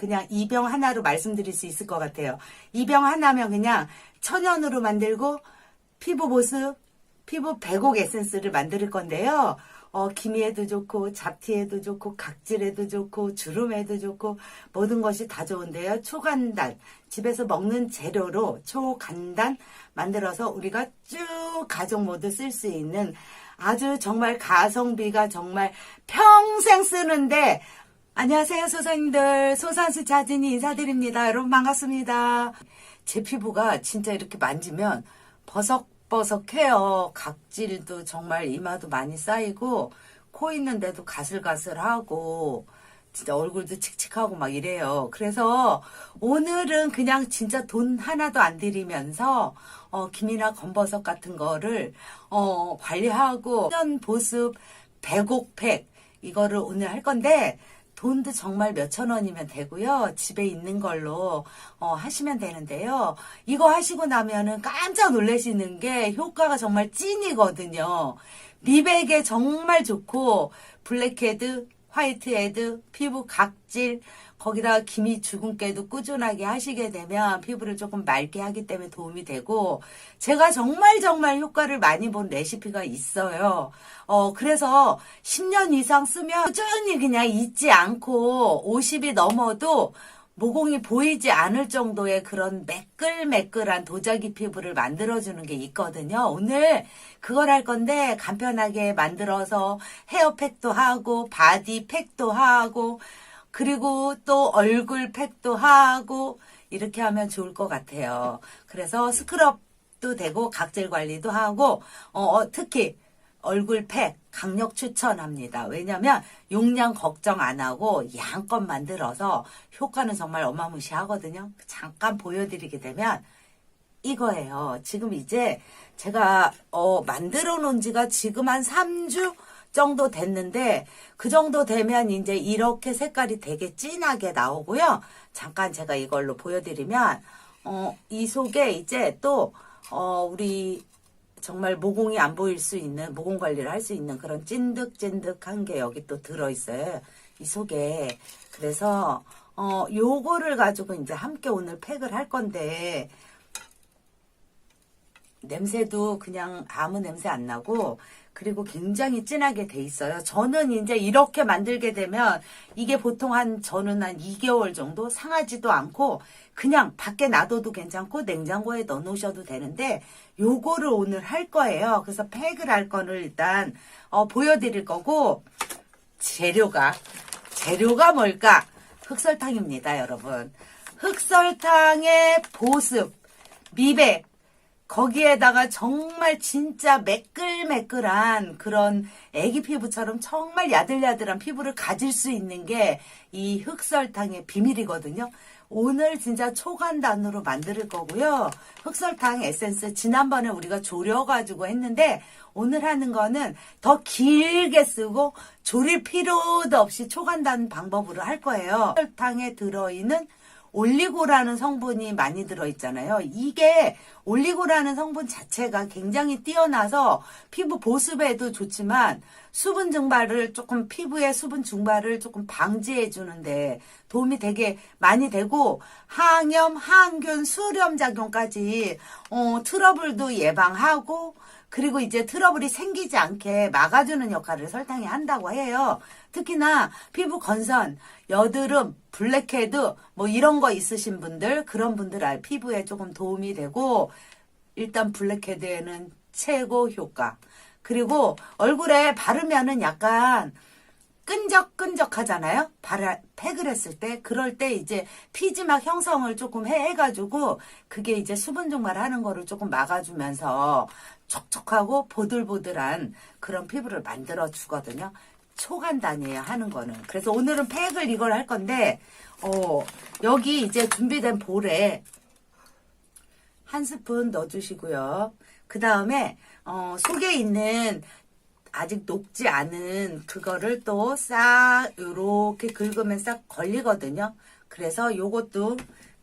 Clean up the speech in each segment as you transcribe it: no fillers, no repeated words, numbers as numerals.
그냥 이 병 하나로 말씀드릴 수 있을 것 같아요. 이 병 하나면 그냥 천연으로 만들고 피부 보습, 피부 배곡 에센스를 만들 건데요. 기미에도 좋고 잡티에도 좋고 각질에도 좋고 주름에도 좋고 모든 것이 다 좋은데요. 초간단, 집에서 먹는 재료로 초간단 만들어서 우리가 쭉 가족 모두 쓸 수 있는 아주 정말 가성비가 정말 평생 쓰는데. 안녕하세요 소선님들, 소선수 자진이 인사드립니다. 여러분 반갑습니다. 제 피부가 진짜 이렇게 만지면 버석버석해요. 각질도 정말 이마도 많이 쌓이고 코 있는데도 가슬가슬하고 진짜 얼굴도 칙칙하고 막 이래요. 그래서 오늘은 그냥 진짜 돈 하나도 안 들이면서 기미나 검버섯 같은 거를 관리하고 천연 보습 배곡팩 이거를 오늘 할 건데, 돈도 정말 몇천 원이면 되고요. 집에 있는 걸로 하시면 되는데요. 이거 하시고 나면은 깜짝 놀라시는 게 효과가 정말 찐이거든요. 미백에 정말 좋고 블랙헤드, 화이트헤드, 피부 각질, 거기다가 기미 주근깨도 꾸준하게 하시게 되면 피부를 조금 맑게 하기 때문에 도움이 되고, 제가 정말 효과를 많이 본 레시피가 있어요. 그래서 10년 이상 쓰면 꾸준히 그냥 잊지 않고 50이 넘어도 모공이 보이지 않을 정도의 그런 매끌매끌한 도자기 피부를 만들어주는 게 있거든요. 오늘 그걸 할 건데 간편하게 만들어서 헤어팩도 하고 바디팩도 하고 그리고 또 얼굴 팩도 하고 이렇게 하면 좋을 것 같아요. 그래서 스크럽도 되고 각질 관리도 하고 특히 얼굴 팩 강력 추천합니다. 왜냐면 용량 걱정 안 하고 양껏 만들어서 효과는 정말 어마무시하거든요. 잠깐 보여드리게 되면 이거예요. 지금 이제 제가 만들어 놓은 지가 지금 한 3주 정도 됐는데, 그 정도 되면 이제 이렇게 색깔이 되게 진하게 나오고요. 잠깐 제가 이걸로 보여드리면 이 속에 이제 또 우리 정말 모공이 안 보일 수 있는 모공 관리를 할 수 있는 그런 찐득찐득한 게 여기 또 들어있어요. 이 속에. 그래서 요거를 가지고 이제 함께 오늘 팩을 할 건데, 냄새도 그냥 아무 냄새 안 나고 그리고 굉장히 진하게 돼 있어요. 저는 이제 이렇게 만들게 되면 이게 보통 저는 한 2개월 정도 상하지도 않고 그냥 밖에 놔둬도 괜찮고 냉장고에 넣어 놓으셔도 되는데, 요거를 오늘 할 거예요. 그래서 팩을 할 거를 일단 보여드릴 거고, 재료가 뭘까? 흑설탕입니다, 여러분. 흑설탕의 보습, 미백, 거기에다가 정말 진짜 매끌매끌한 그런 애기 피부처럼 정말 야들야들한 피부를 가질 수 있는 게 이 흑설탕의 비밀이거든요. 오늘 진짜 초간단으로 만들 거고요. 흑설탕 에센스 지난번에 우리가 졸여가지고 했는데, 오늘 하는 거는 더 길게 쓰고 졸일 필요도 없이 초간단 방법으로 할 거예요. 흑설탕에 들어있는 올리고라는 성분이 많이 들어있잖아요. 이게 올리고라는 성분 자체가 굉장히 뛰어나서 피부 보습에도 좋지만 수분 증발을 조금, 피부의 수분 증발을 조금 방지해 주는데 도움이 되게 많이 되고, 항염, 항균, 수렴 작용까지 트러블도 예방하고, 그리고 이제 트러블이 생기지 않게 막아주는 역할을 설탕이 한다고 해요. 특히나 피부 건선, 여드름, 블랙헤드 뭐 이런 거 있으신 분들, 그런 분들 피부에 조금 도움이 되고, 일단 블랙헤드에는 최고 효과. 그리고 얼굴에 바르면은 약간 끈적끈적 하잖아요. 팩을 했을 때. 그럴 때 이제 피지막 형성을 조금 해가지고 그게 이제 수분 증발하는 거를 조금 막아주면서 촉촉하고 보들보들한 그런 피부를 만들어 주거든요. 초간단이에요, 하는 거는. 그래서 오늘은 팩을 이걸 할 건데, 여기 이제 준비된 볼에 한 스푼 넣어주시고요. 그 다음에 속에 있는 아직 녹지 않은 그거를 또 싹 요렇게 긁으면 싹 걸리거든요. 그래서 요것도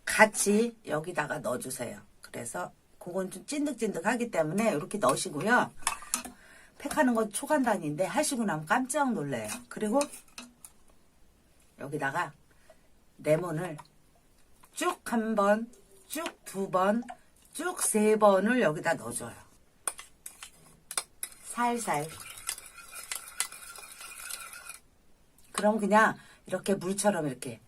같이 여기다가 넣어주세요. 그래서 그건 좀 찐득찐득하기 때문에 이렇게 넣으시고요. 팩하는 건 초간단인데 하시고 나면 깜짝 놀래요. 그리고 여기다가 레몬을 쭉 한 번, 쭉 두 번, 쭉 세 번을 여기다 넣어줘요. 살살. 그럼 그냥 이렇게 물처럼 이렇게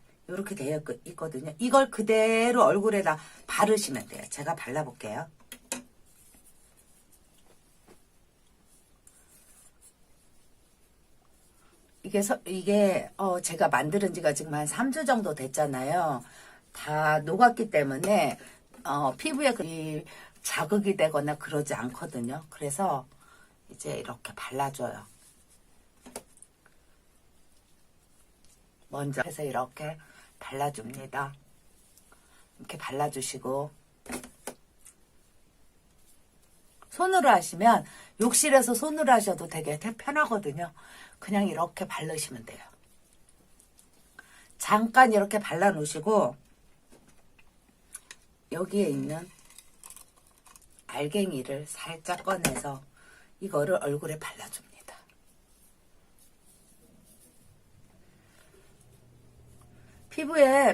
되어 있거든요. 이걸 그대로 얼굴에다 바르시면 돼요. 제가 발라볼게요. 이게 제가 만드는 지가 지금 한 3주 정도 됐잖아요. 다 녹았기 때문에 피부에 자극이 되거나 그러지 않거든요. 그래서 이제 이렇게 발라줘요. 먼저 해서 이렇게 발라줍니다. 이렇게 발라주시고, 손으로 하시면 욕실에서 손으로 하셔도 되게 편하거든요. 그냥 이렇게 바르시면 돼요. 잠깐 이렇게 발라 놓으시고 여기에 있는 알갱이를 살짝 꺼내서 이거를 얼굴에 발라줍니다.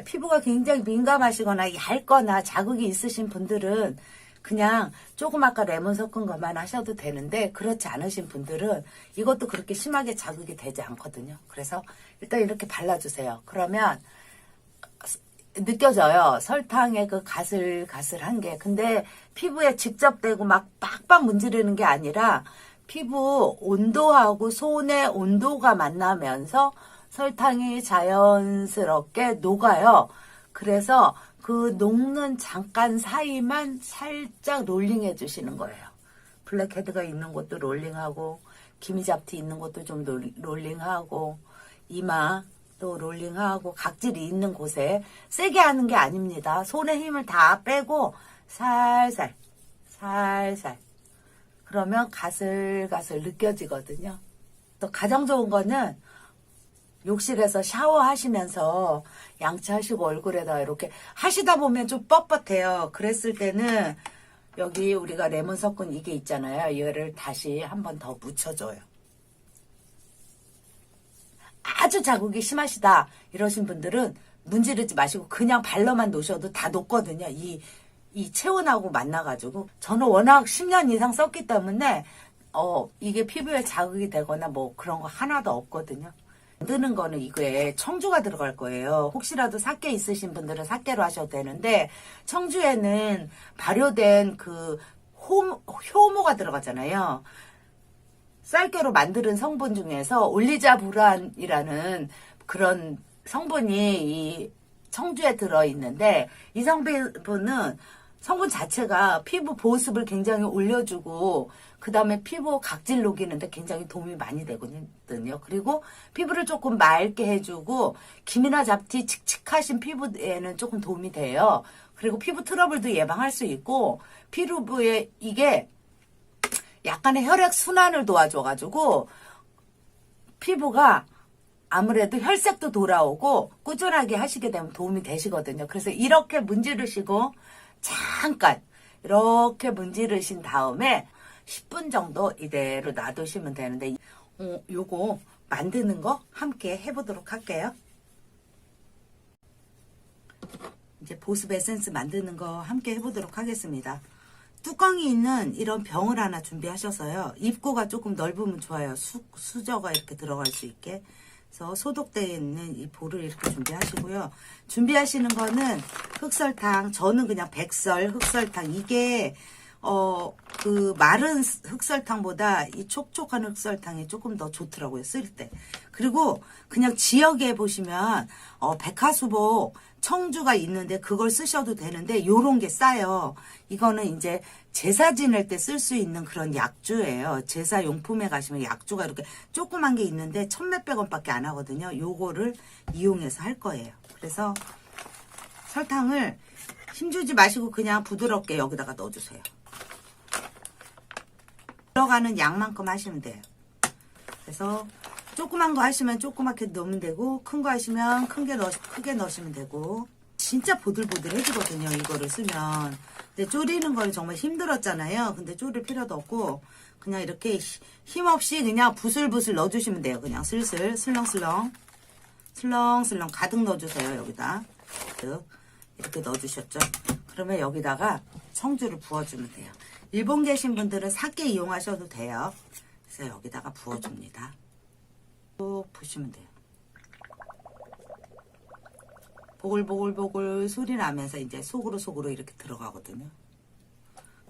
피부가 굉장히 민감하시거나 얇거나 자극이 있으신 분들은 그냥 조금 아까 레몬 섞은 것만 하셔도 되는데, 그렇지 않으신 분들은 이것도 그렇게 심하게 자극이 되지 않거든요. 그래서 일단 이렇게 발라주세요. 그러면 느껴져요. 설탕의 그 가슬가슬한 게. 근데 피부에 직접 대고 막 빡빡 문지르는 게 아니라 피부 온도하고 손의 온도가 만나면서 설탕이 자연스럽게 녹아요. 그래서 그 녹는 잠깐 사이만 살짝 롤링 해주시는 거예요. 블랙헤드가 있는 곳도 롤링하고, 기미잡티 있는 곳도 좀 롤링하고, 이마 또 롤링하고, 각질이 있는 곳에 세게 하는 게 아닙니다. 손에 힘을 다 빼고 살살 그러면 가슬가슬 느껴지거든요. 또 가장 좋은 거는 욕실에서 샤워하시면서 양치하시고 얼굴에다 이렇게 하시다 보면 좀 뻣뻣해요. 그랬을 때는 여기 우리가 레몬 섞은 이게 있잖아요. 이거를 다시 한 번 더 묻혀줘요. 아주 자극이 심하시다 이러신 분들은 문지르지 마시고 그냥 발라만 놓으셔도 다 녹거든요. 이 체온하고 만나가지고. 저는 워낙 10년 이상 썼기 때문에 이게 피부에 자극이 되거나 뭐 그런 거 하나도 없거든요. 만드는 거는 이거에 청주가 들어갈 거예요. 혹시라도 삭개 있으신 분들은 삭개로 하셔도 되는데, 청주에는 발효된 그 효모가 들어가잖아요. 쌀개로 만드는 성분 중에서 올리자부란이라는 그런 성분이 이 청주에 들어있는데, 이 성분 자체가 피부 보습을 굉장히 올려주고, 그 다음에 피부 각질 녹이는데 굉장히 도움이 많이 되거든요. 그리고 피부를 조금 맑게 해주고, 기미나 잡티 칙칙하신 피부에는 조금 도움이 돼요. 그리고 피부 트러블도 예방할 수 있고, 피부에 이게 약간의 혈액 순환을 도와줘가지고 피부가 아무래도 혈색도 돌아오고 꾸준하게 하시게 되면 도움이 되시거든요. 그래서 이렇게 문지르시고 잠깐 이렇게 문지르신 다음에 10분 정도 이대로 놔두시면 되는데, 요거 만드는 거 함께 해보도록 할게요. 이제 보습 에센스 만드는 거 함께 해보도록 하겠습니다. 뚜껑이 있는 이런 병을 하나 준비하셔서요. 입구가 조금 넓으면 좋아요. 수저가 이렇게 들어갈 수 있게. 그래서 소독되어 있는 이 볼을 이렇게 준비하시고요. 준비하시는 거는 흑설탕, 저는 그냥 백설 흑설탕, 이게 그 마른 흑설탕보다 이 촉촉한 흑설탕이 조금 더 좋더라고요, 쓸 때. 그리고 그냥 지역에 보시면 백화수복 청주가 있는데 그걸 쓰셔도 되는데, 요런 게 싸요. 이거는 이제 제사 지낼 때 쓸 수 있는 그런 약주예요. 제사 용품에 가시면 약주가 이렇게 조그만 게 있는데 1,000몇백 원밖에 안 하거든요. 요거를 이용해서 할 거예요. 그래서 설탕을 힘주지 마시고 그냥 부드럽게 여기다가 넣어주세요. 들어가는 양만큼 하시면 돼요. 그래서 조그만 거 하시면 조그맣게 넣으면 되고, 큰 거 하시면 크게 넣으시면 되고. 진짜 보들보들해지거든요, 이거를 쓰면. 근데 졸이는 걸 정말 힘들었잖아요. 근데 졸일 필요도 없고 그냥 이렇게 힘없이 그냥 부슬부슬 넣어주시면 돼요. 그냥 슬슬 슬렁슬렁 가득 넣어주세요. 여기다 ml 이렇게 넣어주셨죠. 그러면 여기다가 청주를 부어주면 돼요. 일본 계신 분들은 사케 이용하셔도 돼요. 그래서 여기다가 부어줍니다. 쭉 부시면 돼요. 보글보글보글 소리 나면서 이제 속으로 이렇게 들어가거든요.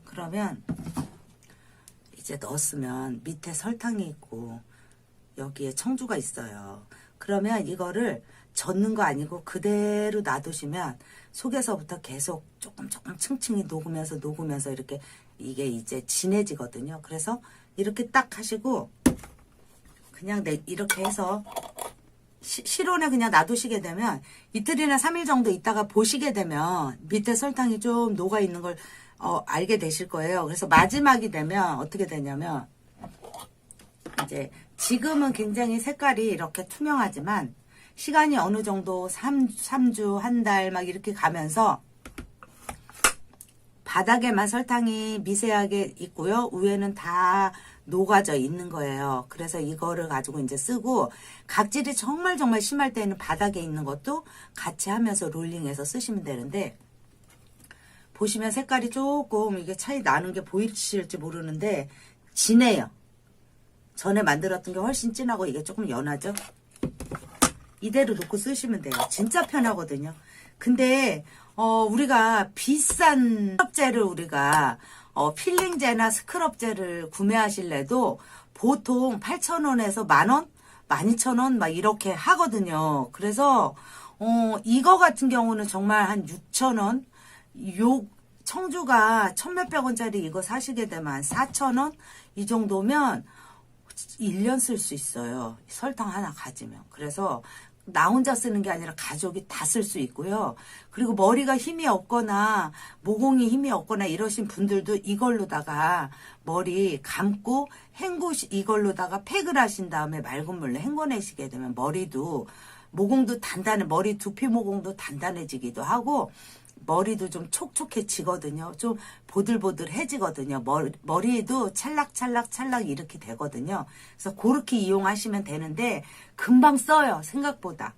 그러면 이제 넣었으면 밑에 설탕이 있고 여기에 청주가 있어요. 그러면 이거를 젓는 거 아니고 그대로 놔두시면 속에서부터 계속 조금 층층이 녹으면서 이렇게 이게 이제 진해지거든요. 그래서 이렇게 딱 하시고 그냥 이렇게 해서 실온에 그냥 놔두시게 되면 이틀이나 3일 정도 있다가 보시게 되면 밑에 설탕이 좀 녹아 있는 걸 알게 되실 거예요. 그래서 마지막이 되면 어떻게 되냐면 이제 지금은 굉장히 색깔이 이렇게 투명하지만 시간이 어느 정도 3주, 한 달 막 이렇게 가면서 바닥에만 설탕이 미세하게 있고요. 위에는 다 녹아져 있는 거예요. 그래서 이거를 가지고 이제 쓰고 각질이 정말 심할 때는 바닥에 있는 것도 같이 하면서 롤링해서 쓰시면 되는데 보시면 색깔이 조금 이게 차이 나는 게 보이실지 모르는데 진해요. 전에 만들었던 게 훨씬 진하고 이게 조금 연하죠. 이대로 놓고 쓰시면 돼요. 진짜 편하거든요. 근데 우리가 비싼 스크럽젤을 우리가 필링제나 스크럽젤을 구매하실래도 보통 8,000원에서 만원? 12,000원 막 이렇게 하거든요. 그래서 이거 같은 경우는 정말 한 6,000원? 요 청주가 1,몇백 원짜리 이거 사시게 되면 4,000원? 이 정도면 1년 쓸 수 있어요. 설탕 하나 가지면. 그래서 나 혼자 쓰는 게 아니라 가족이 다 쓸 수 있고요. 그리고 머리가 힘이 없거나 모공이 힘이 없거나 이러신 분들도 이걸로다가 머리 감고 이걸로다가 팩을 하신 다음에 맑은 물로 헹궈내시게 되면 머리도 모공도 머리 두피 모공도 단단해지기도 하고 머리도 좀 촉촉해지거든요. 좀 보들보들해지거든요. 머리에도 찰락찰락 이렇게 되거든요. 그래서 그렇게 이용하시면 되는데 금방 써요. 생각보다.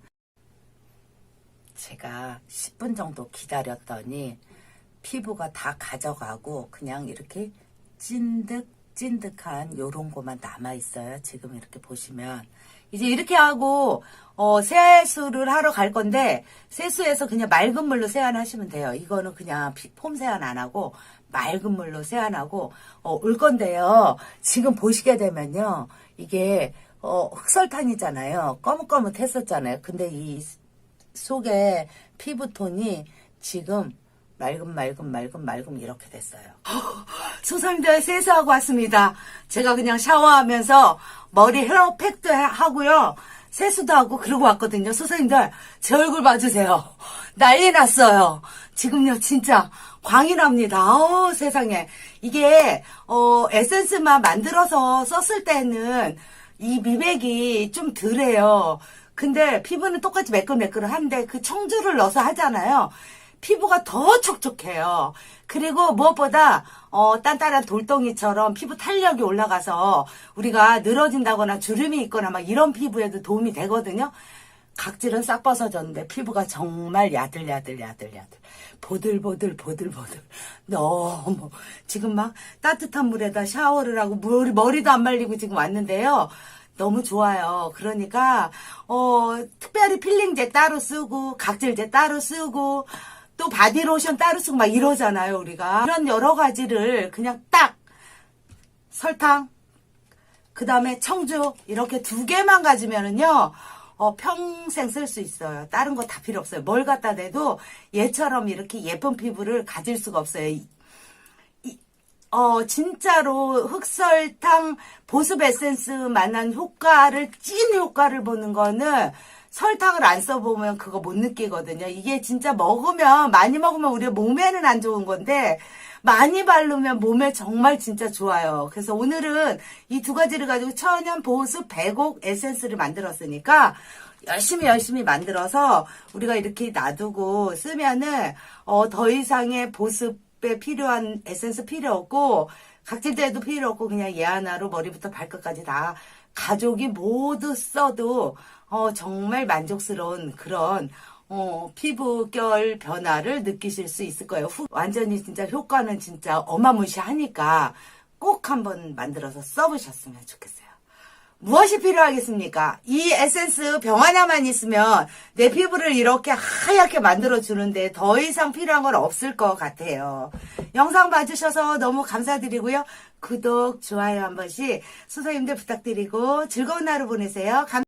제가 10분 정도 기다렸더니 피부가 다 가져가고 그냥 이렇게 찐득찐득한 요런 거만 남아있어요. 지금 이렇게 보시면. 이제 이렇게 하고 세수를 하러 갈 건데 세수해서 그냥 맑은 물로 세안하시면 돼요. 이거는 그냥 폼 세안 안 하고 맑은 물로 세안하고 올 건데요. 지금 보시게 되면요. 이게 흑설탕이잖아요. 거뭇거뭇했었잖아요. 근데 이 속에 피부톤이 지금 맑음 이렇게 됐어요. 소설님들 세수하고 왔습니다. 제가 그냥 샤워하면서 머리 헤어팩도 하고요. 세수도 하고 그러고 왔거든요. 소설님들 제 얼굴 봐주세요. 난리 났어요. 지금요 진짜 광이 납니다. 세상에. 이게 에센스만 만들어서 썼을 때는 이 미백이 좀 덜해요. 근데 피부는 똑같이 매끌매끌한데 그 청주를 넣어서 하잖아요. 피부가 더 촉촉해요. 그리고 무엇보다 단단한 돌덩이처럼 피부 탄력이 올라가서 우리가 늘어진다거나 주름이 있거나 막 이런 피부에도 도움이 되거든요. 각질은 싹 벗어졌는데 피부가 정말 야들야들 보들보들 너무 지금 막 따뜻한 물에다 샤워를 하고 머리도 안 말리고 지금 왔는데요. 너무 좋아요. 그러니까 특별히 필링제 따로 쓰고 각질제 따로 쓰고 또 바디로션 따로 쓰고 막 이러잖아요, 우리가. 이런 여러 가지를 그냥 딱 설탕, 그 다음에 청주 이렇게 2개만 가지면은요, 평생 쓸 수 있어요. 다른 거 다 필요 없어요. 뭘 갖다 대도 얘처럼 이렇게 예쁜 피부를 가질 수가 없어요. 진짜로 흑설탕 보습 에센스만한 찐 효과를 보는 거는 설탕을 안 써보면 그거 못 느끼거든요. 이게 진짜 많이 먹으면 우리 몸에는 안 좋은 건데, 많이 바르면 몸에 정말 진짜 좋아요. 그래서 오늘은 이 2가지를 가지고 천연 보습 백옥 에센스를 만들었으니까, 열심히 만들어서 우리가 이렇게 놔두고 쓰면은, 더 이상의 보습에 필요한 에센스 필요 없고, 각질제도 필요 없고, 그냥 얘 하나로 머리부터 발끝까지 다 가족이 모두 써도 정말 만족스러운 그런 피부결 변화를 느끼실 수 있을 거예요. 완전히 진짜 효과는 진짜 어마무시하니까 꼭 한번 만들어서 써보셨으면 좋겠어요. 무엇이 필요하겠습니까? 이 에센스 병 하나만 있으면 내 피부를 이렇게 하얗게 만들어주는데 더 이상 필요한 건 없을 것 같아요. 영상 봐주셔서 너무 감사드리고요. 구독, 좋아요 한 번씩 선생님들 부탁드리고 즐거운 하루 보내세요.